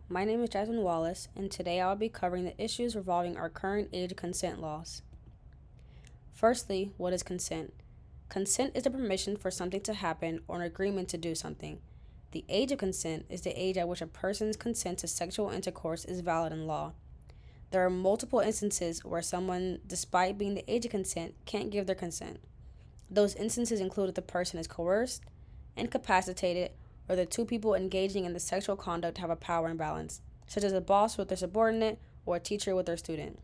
My name is Jasmine Wallace, and today I'll be covering the issues revolving our current age of consent laws. Firstly, what is consent? Consent is the permission for something to happen or an agreement to do something. The age of consent is the age at which a person's consent to sexual intercourse is valid in law. There are multiple instances where someone, despite being the age of consent, can't give their consent. Those instances include if the person is coerced, incapacitated, or the two people engaging in the sexual conduct have a power imbalance, such as a boss with their subordinate or a teacher with their student.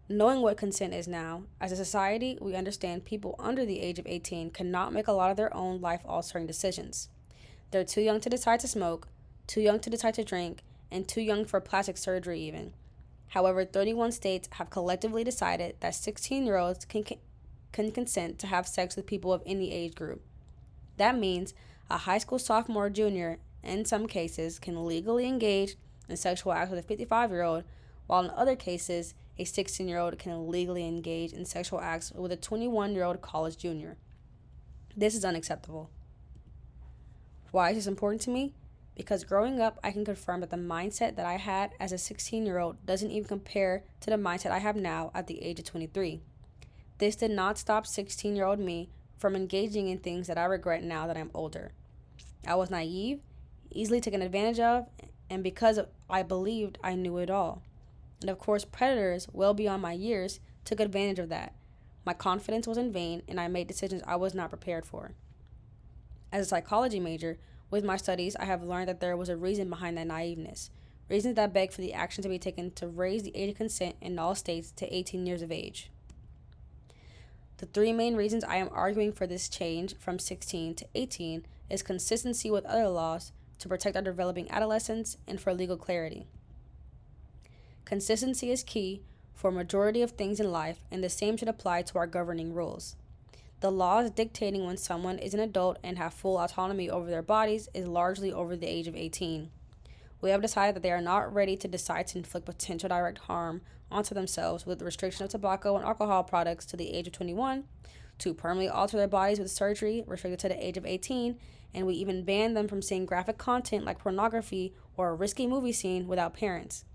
Knowing what consent is now, as a society, we understand people under the age of 18 cannot make a lot of their own life altering decisions. They're too young to decide to smoke, too young to decide to drink, and too young for plastic surgery, even. However, 31 states have collectively decided that 16-year-olds can consent to have sex with people of any age group. That means a high school sophomore or junior, in some cases, can legally engage in sexual acts with a 55-year-old, while in other cases, a 16-year-old can legally engage in sexual acts with a 21-year-old college junior. This is unacceptable. Why is this important to me? Because growing up, I can confirm that the mindset that I had as a 16-year-old doesn't even compare to the mindset I have now at the age of 23. This did not stop 16-year-old me from engaging in things that I regret now that I'm older. I was naive, easily taken advantage of, and because I believed I knew it all. And of course, predators, well beyond my years, took advantage of that. My confidence was in vain, and I made decisions I was not prepared for. As a psychology major, with my studies, I have learned that there was a reason behind that naiveness. Reasons that beg for the action to be taken to raise the age of consent in all states to 18 years of age. The three main reasons I am arguing for this change from 16 to 18 is consistency with other laws to protect our developing adolescents and for legal clarity. Consistency is key for a majority of things in life, and the same should apply to our governing rules. The laws dictating when someone is an adult and have full autonomy over their bodies is largely over the age of 18. We have decided that they are not ready to decide to inflict potential direct harm onto themselves with the restriction of tobacco and alcohol products to the age of 21, to permanently alter their bodies with surgery restricted to the age of 18, and we even ban them from seeing graphic content like pornography or a risky movie scene without parents.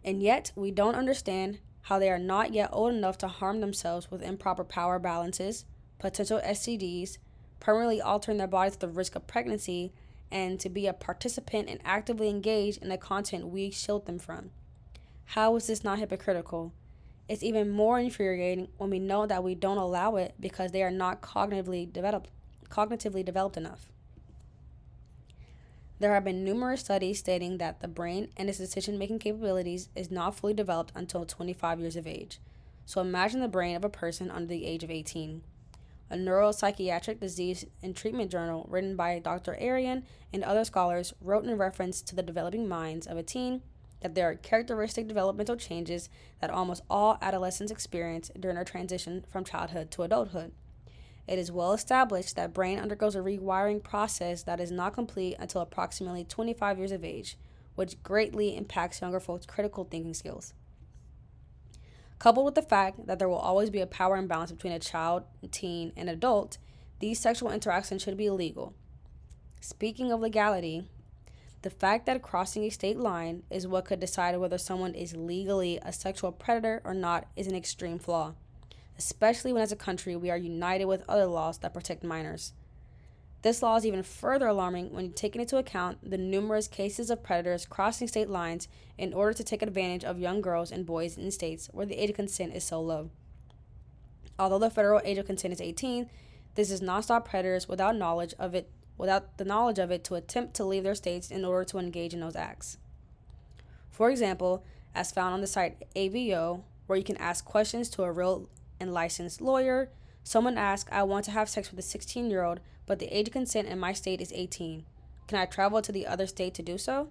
And yet, we don't understand how they are not yet old enough to harm themselves with improper power balances, potential STDs, permanently altering their bodies at the risk of pregnancy, and to be a participant and actively engage in the content we shield them from. How is this not hypocritical? It's even more infuriating when we know that we don't allow it because they are not cognitively developed enough. There have been numerous studies stating that the brain and its decision-making capabilities is not fully developed until 25 years of age. So imagine the brain of a person under the age of 18. A neuropsychiatric disease and treatment journal written by Dr. Arian and other scholars wrote in reference to the developing minds of a teen that there are characteristic developmental changes that almost all adolescents experience during their transition from childhood to adulthood. It is well established that brain undergoes a rewiring process that is not complete until approximately 25 years of age, which greatly impacts younger folks' critical thinking skills. Coupled with the fact that there will always be a power imbalance between a child, teen, and adult, these sexual interactions should be illegal. Speaking of legality, the fact that crossing a state line is what could decide whether someone is legally a sexual predator or not is an extreme flaw, especially when as a country we are united with other laws that protect minors. This law is even further alarming when taking into account the numerous cases of predators crossing state lines in order to take advantage of young girls and boys in states where the age of consent is so low. Although the federal age of consent is 18, this does not stop predators without the knowledge of it to attempt to leave their states in order to engage in those acts. For example, as found on the site AVO, where you can ask questions to a real and licensed lawyer, someone asked, "I want to have sex with a 16-year-old, but the age of consent in my state is 18. Can I travel to the other state to do so?"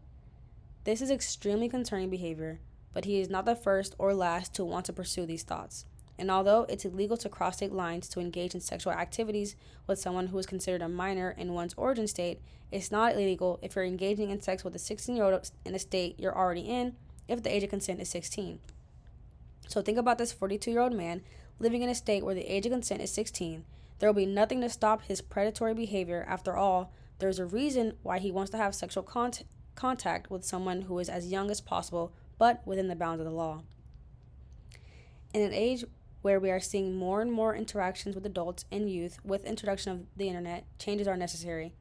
This is extremely concerning behavior, but he is not the first or last to want to pursue these thoughts. And although it's illegal to cross state lines to engage in sexual activities with someone who is considered a minor in one's origin state, it's not illegal if you're engaging in sex with a 16-year-old in a state you're already in if the age of consent is 16. So think about this 42-year-old man living in a state where the age of consent is 16. There will be nothing to stop his predatory behavior. After all, There's a reason why he wants to have sexual contact with someone who is as young as possible, but within the bounds of the law. In an age where we are seeing more and more interactions with adults and youth with introduction of the internet, changes are necessary.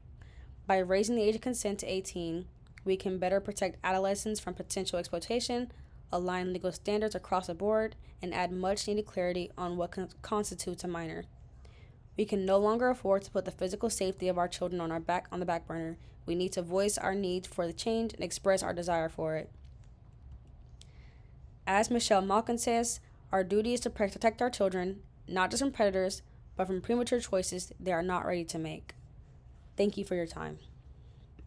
By raising the age of consent to 18, we can better protect adolescents from potential exploitation, align legal standards across the board, and add much needed clarity on what constitutes a minor. We can no longer afford to put the physical safety of our children on the back burner. We need to voice our need for the change and express our desire for it. As Michelle Malkin says, our duty is to protect our children, not just from predators, but from premature choices they are not ready to make. Thank you for your time.